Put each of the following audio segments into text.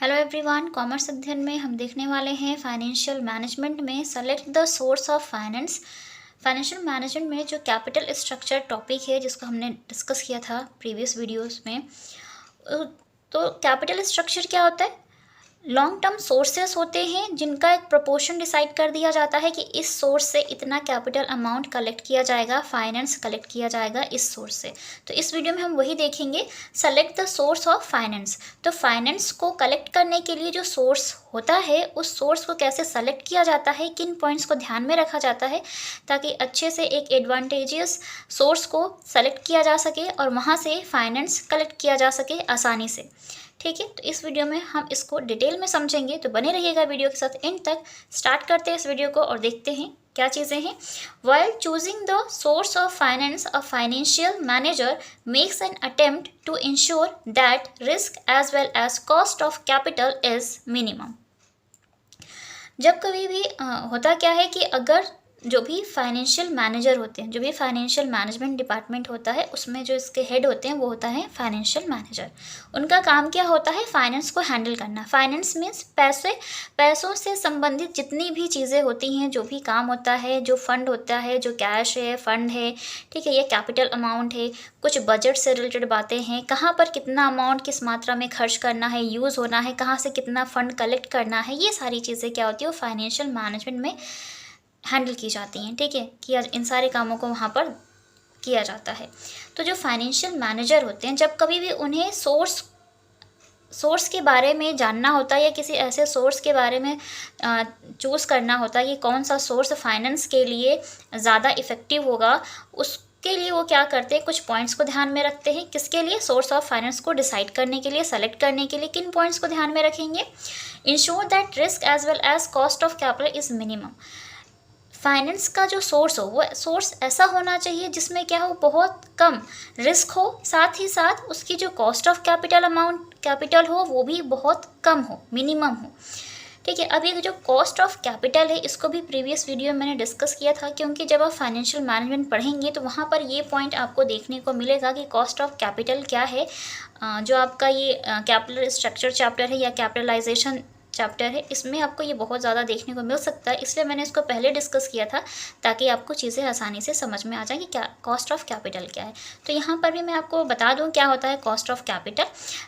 Hello everyone, commerce अध्ययन में हम देखने वाले हैं फाइनेंशियल मैनेजमेंट में select the source of finance. Financial management में जो कैपिटल स्ट्रक्चर टॉपिक है जिसको हमने डिस्कस किया था प्रीवियस वीडियोस में, तो कैपिटल स्ट्रक्चर क्या होता है? लॉन्ग टर्म सोर्सेस होते हैं जिनका एक प्रोपोर्शन डिसाइड कर दिया जाता है कि इस सोर्स से इतना कैपिटल अमाउंट कलेक्ट किया जाएगा, फाइनेंस कलेक्ट किया जाएगा इस सोर्स से। तो इस वीडियो में हम वही देखेंगे, select the source of finance. तो फाइनेंस को कलेक्ट करने के लिए जो सोर्स होता है उस सोर्स को कैसे सेलेक्ट किया जाता है, किन पॉइंट्स को ध्यान में रखा जाता है ताकि अच्छे से एक एडवांटेजियस सोर्स को सेलेक्ट किया जा सके और वहाँ से फाइनेंस कलेक्ट किया जा सके आसानी से। ठीक है, तो इस वीडियो में हम इसको डिटेल में समझेंगे, तो बने रहिएगा वीडियो के साथ एंड तक। स्टार्ट करते हैं इस वीडियो को और देखते हैं क्या चीज़ें हैं। While choosing the source of finance, a financial manager makes an attempt to ensure that risk as well as cost of capital is minimum। जब कभी भी होता क्या है कि अगर जो भी फाइनेंशियल मैनेजर होते हैं, जो भी फाइनेंशियल मैनेजमेंट डिपार्टमेंट होता है, उसमें जो इसके हेड होते हैं वो होता है फाइनेंशियल मैनेजर। उनका काम क्या होता है? फाइनेंस को हैंडल करना। फाइनेंस मीन्स पैसों से संबंधित जितनी भी चीज़ें होती हैं, जो भी काम होता है, जो फंड होता है, जो कैश है, फंड है, ठीक है, ये कैपिटल अमाउंट है, कुछ बजट से रिलेटेड बातें हैं, कहाँ पर कितना अमाउंट किस मात्रा में खर्च करना है, यूज़ होना है, कहाँ से कितना फंड कलेक्ट करना है, ये सारी चीज़ें क्या होती है वो फाइनेंशियल मैनेजमेंट में हैंडल की जाती हैं। ठीक है, कि इन सारे कामों को वहाँ पर किया जाता है। तो जो फाइनेंशियल मैनेजर होते हैं, जब कभी भी उन्हें सोर्स के बारे में जानना होता है या किसी ऐसे सोर्स के बारे में चूज़ करना होता है कि कौन सा सोर्स फाइनेंस के लिए ज़्यादा इफ़ेक्टिव होगा, उसके लिए वो क्या करते हैं, कुछ पॉइंट्स को ध्यान में रखते हैं। किसके लिए? सोर्स ऑफ फाइनेंस को डिसाइड करने के लिए, सेलेक्ट करने के लिए किन पॉइंट्स को ध्यान में रखेंगे? Ensure that risk as well as cost of capital is minimum. Finance का जो सोर्स हो वो सोर्स ऐसा होना चाहिए जिसमें क्या हो, बहुत कम रिस्क हो, साथ ही साथ उसकी जो कॉस्ट ऑफ कैपिटल हो वो भी बहुत कम हो, मिनिमम हो। ठीक है, अब ये जो कॉस्ट ऑफ कैपिटल है इसको भी प्रीवियस वीडियो में मैंने डिस्कस किया था, क्योंकि जब आप फाइनेंशियल मैनेजमेंट पढ़ेंगे तो वहाँ पर ये पॉइंट आपको देखने को मिलेगा कि कॉस्ट ऑफ कैपिटल क्या है। जो आपका ये कैपिटल स्ट्रक्चर चैप्टर है या कैपिटलाइजेशन चैप्टर है, इसमें आपको ये बहुत ज़्यादा देखने को मिल सकता है, इसलिए मैंने इसको पहले डिस्कस किया था ताकि आपको चीज़ें आसानी से समझ में आ जाए कि क्या कॉस्ट ऑफ कैपिटल क्या है। तो यहाँ पर भी मैं आपको बता दूँ क्या होता है कॉस्ट ऑफ कैपिटल।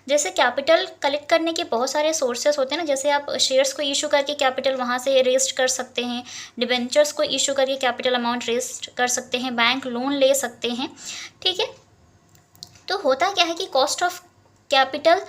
जैसे कैपिटल कलेक्ट करने के बहुत सारे सोर्सेस होते हैं ना, जैसे आप शेयर्स को इशू करके कैपिटल वहाँ से रेज कर सकते हैं, डिबेंचर्स को इशू करके कैपिटल अमाउंट रेज कर सकते हैं, बैंक लोन ले सकते हैं। ठीक है, तो होता क्या है कि कॉस्ट ऑफ कैपिटल,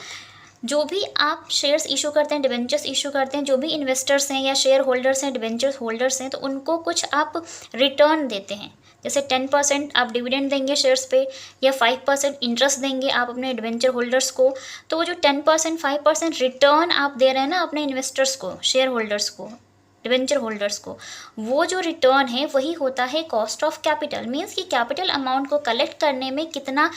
जो भी आप शेयर्स इशू करते हैं, डिबेंचर्स इशू करते हैं, जो भी इन्वेस्टर्स हैं या शेयर होल्डर्स हैं, डिबेंचर्स होल्डर्स हैं, तो उनको कुछ आप रिटर्न देते हैं। जैसे 10% आप डिविडेंड देंगे शेयर्स पे, या 5% इंटरेस्ट देंगे आप अपने डिबेंचर होल्डर्स को। तो वो जो 10% 5% रिटर्न आप दे रहे हैं ना अपने इन्वेस्टर्स को, शेयर होल्डर्स को, डिबेंचर होल्डर्स को, वो जो रिटर्न है वही होता है कॉस्ट ऑफ कैपिटल। मीन्स कि कैपिटल अमाउंट को कलेक्ट करने में कितना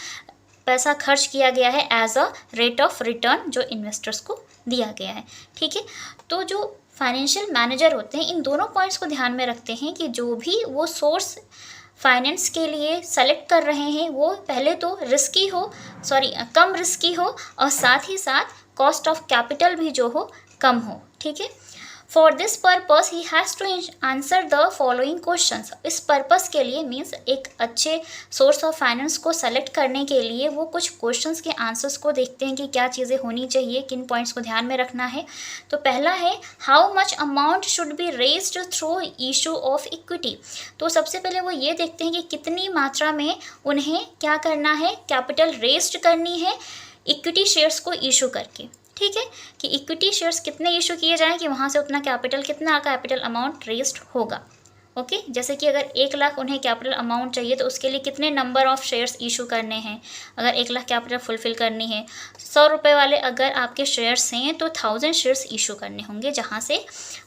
पैसा खर्च किया गया है as a rate of return जो इन्वेस्टर्स को दिया गया है। ठीक है, तो जो फाइनेंशियल मैनेजर होते हैं इन दोनों पॉइंट्स को ध्यान में रखते हैं कि जो भी वो सोर्स फाइनेंस के लिए सेलेक्ट कर रहे हैं वो पहले तो कम रिस्की हो और साथ ही साथ कॉस्ट ऑफ कैपिटल भी जो हो कम हो। ठीक है, for this purpose he has to answer the following questions. इस पर्पस के लिए मीन्स एक अच्छे सोर्स ऑफ फाइनेंस को सेलेक्ट करने के लिए वो कुछ क्वेश्चंस के आंसर्स को देखते हैं कि क्या चीज़ें होनी चाहिए, किन पॉइंट्स को ध्यान में रखना है। तो पहला है how much amount should be raised through issue of equity. तो सबसे पहले वो ये देखते हैं कि कितनी मात्रा में उन्हें क्या करना है, कैपिटल रेज्ड करनी है इक्विटी शेयर्स को इशू करके। ठीक है, कि इक्विटी शेयर्स कितने इशू किए जाएं कि वहाँ से उतना कितना कैपिटल अमाउंट रेज्ड होगा। ओके, जैसे कि अगर 1 लाख उन्हें कैपिटल अमाउंट चाहिए तो उसके लिए कितने नंबर ऑफ़ शेयर्स इशू करने हैं। अगर 1 लाख कैपिटल फुलफ़िल करनी है, 100 रुपये वाले अगर आपके शेयर्स हैं तो 1000 शेयर्स इशू करने होंगे जहाँ से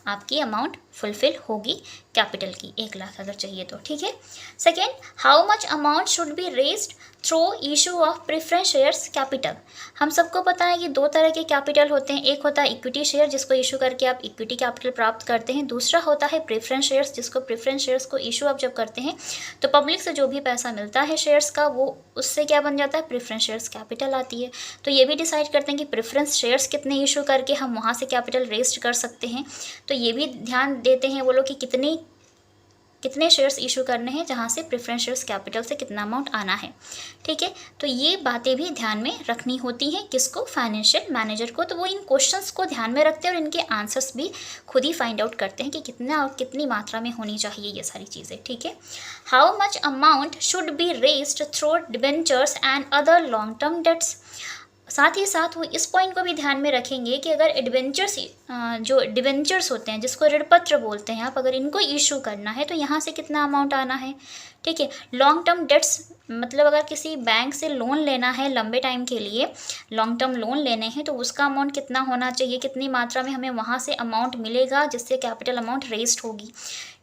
आपकी अमाउंट फुलफिल होगी कैपिटल की, 1 लाख अगर चाहिए तो, ठीक है। Second, how much amount should be raised through issue of preference shares capital. हम सबको पता है कि 2 तरह के कैपिटल होते हैं, एक होता है इक्विटी शेयर जिसको इशू करके आप इक्विटी कैपिटल प्राप्त करते हैं, दूसरा होता है प्रेफरेंस शेयर्स जिसको प्रेफरेंस शेयर्स को इशू आप जब करते हैं तो पब्लिक से जो भी पैसा मिलता है शेयर्स का वो उससे क्या बन जाता है, प्रेफरेंस शेयर्स कैपिटल आती है। तो ये भी डिसाइड करते हैं कि प्रेफरेंस शेयर्स कितने इशू करके हम वहाँ से कैपिटल रेस्ट कर सकते हैं, तो ये भी ध्यान देते हैं वो लोग कि कितने शेयर्स इशू करने हैं जहाँ से प्रेफरेंस शेयर्स कैपिटल से कितना अमाउंट आना है, ठीक है। तो ये बातें भी ध्यान में रखनी होती हैं किसको, फाइनेंशियल मैनेजर को। तो वो इन क्वेश्चंस को ध्यान में रखते हैं और इनके आंसर्स भी खुद ही फाइंड आउट करते हैं कि कितना और कितनी मात्रा में होनी चाहिए ये सारी चीज़ें, ठीक है। How much amount should be raised through debentures and other long term debts. साथ ही साथ वो इस पॉइंट को भी ध्यान में रखेंगे कि अगर एडवेंचर्स जो डिवेंचर्स होते हैं जिसको ऋणपत्र बोलते हैं आप, अगर इनको इशू करना है तो यहाँ से कितना अमाउंट आना है, ठीक है। लॉन्ग टर्म डेट्स मतलब अगर किसी बैंक से लोन लेना है लंबे टाइम के लिए, लॉन्ग टर्म लोन लेने हैं तो उसका अमाउंट कितना होना चाहिए, कितनी मात्रा में हमें वहाँ से अमाउंट मिलेगा जिससे कैपिटल अमाउंट रेज्ड होगी,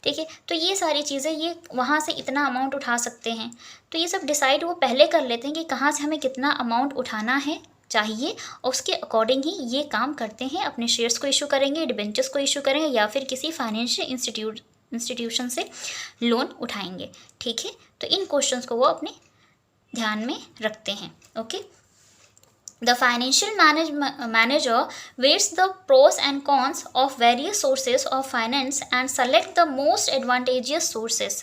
ठीक है। तो ये सारी चीज़ें ये वहाँ से इतना अमाउंट उठा सकते हैं, तो ये सब डिसाइड वो पहले कर लेते हैं कि कहाँ से हमें कितना अमाउंट उठाना है चाहिए और उसके अकॉर्डिंग ही ये काम करते हैं, अपने शेयर्स को इशू करेंगे, डिबेंचर्स को इशू करेंगे या फिर किसी फाइनेंशियल इंस्टीट्यूशन से लोन उठाएंगे, ठीक है। तो इन क्वेश्चंस को वो अपने ध्यान में रखते हैं, okay. The financial manager weighs the pros and cons of various sources of finance and select the most advantageous sources.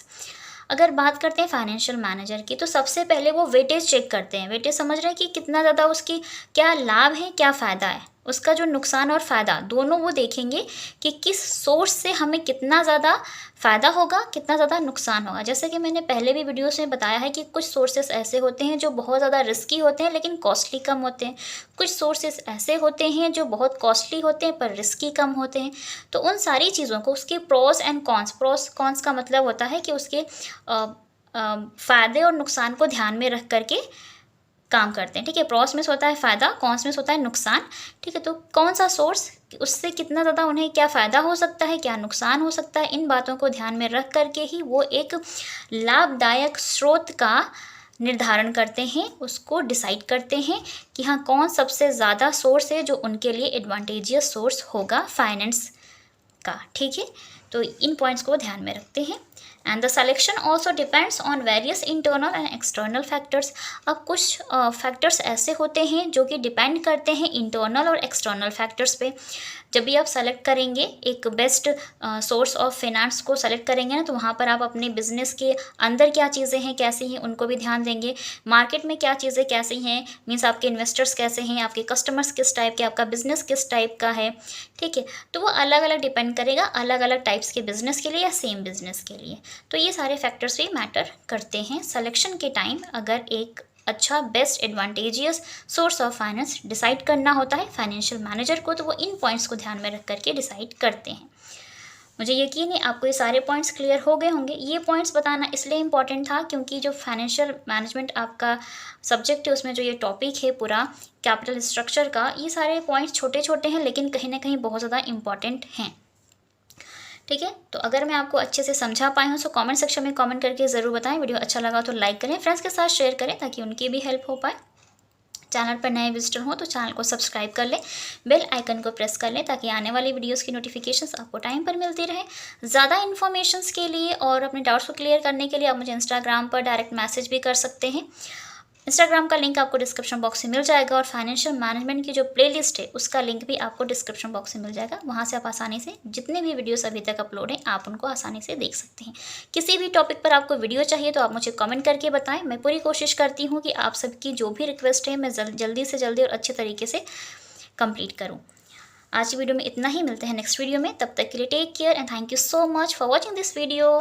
अगर बात करते हैं फाइनेंशियल मैनेजर की तो सबसे पहले वो वेटेज चेक करते हैं। वेटेज समझ रहे हैं कि कितना ज़्यादा उसकी क्या लाभ है क्या फ़ायदा है, उसका जो नुकसान और फ़ायदा दोनों वो देखेंगे कि किस सोर्स से हमें कितना ज़्यादा फ़ायदा होगा, कितना ज़्यादा नुकसान होगा। जैसे कि मैंने पहले भी वीडियोस में बताया है कि कुछ सोर्सेस ऐसे होते हैं जो बहुत ज़्यादा रिस्की होते हैं लेकिन कॉस्टली कम होते हैं, कुछ सोर्सेस ऐसे होते हैं जो बहुत कॉस्टली होते हैं पर रिस्की कम होते हैं। तो उन सारी चीज़ों को उसके pros and cons, pros cons का मतलब होता है कि उसके फ़ायदे और नुकसान को ध्यान में रख करके काम करते हैं, ठीक है। प्रोस में होता है फ़ायदा, कॉन्स में होता है नुकसान, ठीक है। तो कौन सा सोर्स उससे कितना ज़्यादा उन्हें क्या फ़ायदा हो सकता है, क्या नुकसान हो सकता है, इन बातों को ध्यान में रख करके ही वो एक लाभदायक स्रोत का निर्धारण करते हैं, उसको डिसाइड करते हैं कि हाँ कौन सबसे ज़्यादा सोर्स है जो उनके लिए एडवांटेजियस सोर्स होगा फाइनेंस का, ठीक है। तो इन पॉइंट्स को ध्यान में रखते हैं। And the selection also depends on various internal and external factors. अब कुछ फैक्टर्स ऐसे होते हैं जो कि डिपेंड करते हैं इंटरनल और एक्सटर्नल फैक्टर्स पे। जब भी आप सेलेक्ट करेंगे एक बेस्ट सोर्स ऑफ फाइनेंस को सेलेक्ट करेंगे ना, तो वहाँ पर आप अपने बिजनेस के अंदर क्या चीज़ें हैं कैसी हैं उनको भी ध्यान देंगे, मार्केट में क्या चीज़ें कैसी हैं, मीन्स आपके इन्वेस्टर्स कैसे हैं, आपके कस्टमर्स किस टाइप के, आपका बिजनेस किस टाइप का है, ठीक है। तो वो अलग अलग डिपेंड करेगा अलग अलग टाइप्स के बिजनेस के लिए या सेम बिजनेस के लिए। तो ये सारे फैक्टर्स भी मैटर करते हैं सिलेक्शन के टाइम। अगर एक अच्छा best advantageous source of finance decide करना होता है फाइनेंशियल मैनेजर को, तो वो इन पॉइंट्स को ध्यान में रख करके डिसाइड करते हैं। मुझे यकीन है आपको ये सारे पॉइंट्स क्लियर हो गए होंगे। ये पॉइंट्स बताना इसलिए इम्पॉर्टेंट था क्योंकि जो फाइनेंशियल मैनेजमेंट आपका सब्जेक्ट है उसमें जो ये टॉपिक है पूरा कैपिटल स्ट्रक्चर का, ये सारे पॉइंट्स छोटे छोटे हैं लेकिन कहीं ना कहीं बहुत ज़्यादा इंपॉर्टेंट हैं, ठीक है। तो अगर मैं आपको अच्छे से समझा पाई हूँ तो कमेंट सेक्शन में कमेंट करके ज़रूर बताएं। वीडियो अच्छा लगा तो लाइक करें, फ्रेंड्स के साथ शेयर करें ताकि उनकी भी हेल्प हो पाए। चैनल पर नए विजिटर हो तो चैनल को सब्सक्राइब कर लें, बेल आइकन को प्रेस कर लें ताकि आने वाली वीडियोस की नोटिफिकेशंस आपको टाइम पर मिलती रहे। ज़्यादा इन्फॉर्मेशंस के लिए और अपने डाउट्स को क्लियर करने के लिए आप मुझे इंस्टाग्राम पर डायरेक्ट मैसेज भी कर सकते हैं। इंस्टाग्राम का लिंक आपको डिस्क्रिप्शन बॉक्स में मिल जाएगा और फाइनेंशियल मैनेजमेंट की जो प्लेलिस्ट है उसका लिंक भी आपको डिस्क्रिप्शन बॉक्स में मिल जाएगा। वहाँ से आप आसानी से जितने भी वीडियोस अभी तक अपलोड हैं आप उनको आसानी से देख सकते हैं। किसी भी टॉपिक पर आपको वीडियो चाहिए तो आप मुझे कमेंट करके बताएं। मैं पूरी कोशिश करती हूँ कि आप सबकी जो भी रिक्वेस्ट है मैं जल्दी से जल्दी और अच्छे तरीके से कंप्लीट करूँ। आज की वीडियो में इतना ही, मिलते हैं नेक्स्ट वीडियो में। तब तक के लिए take care and thank you so much for watching this video.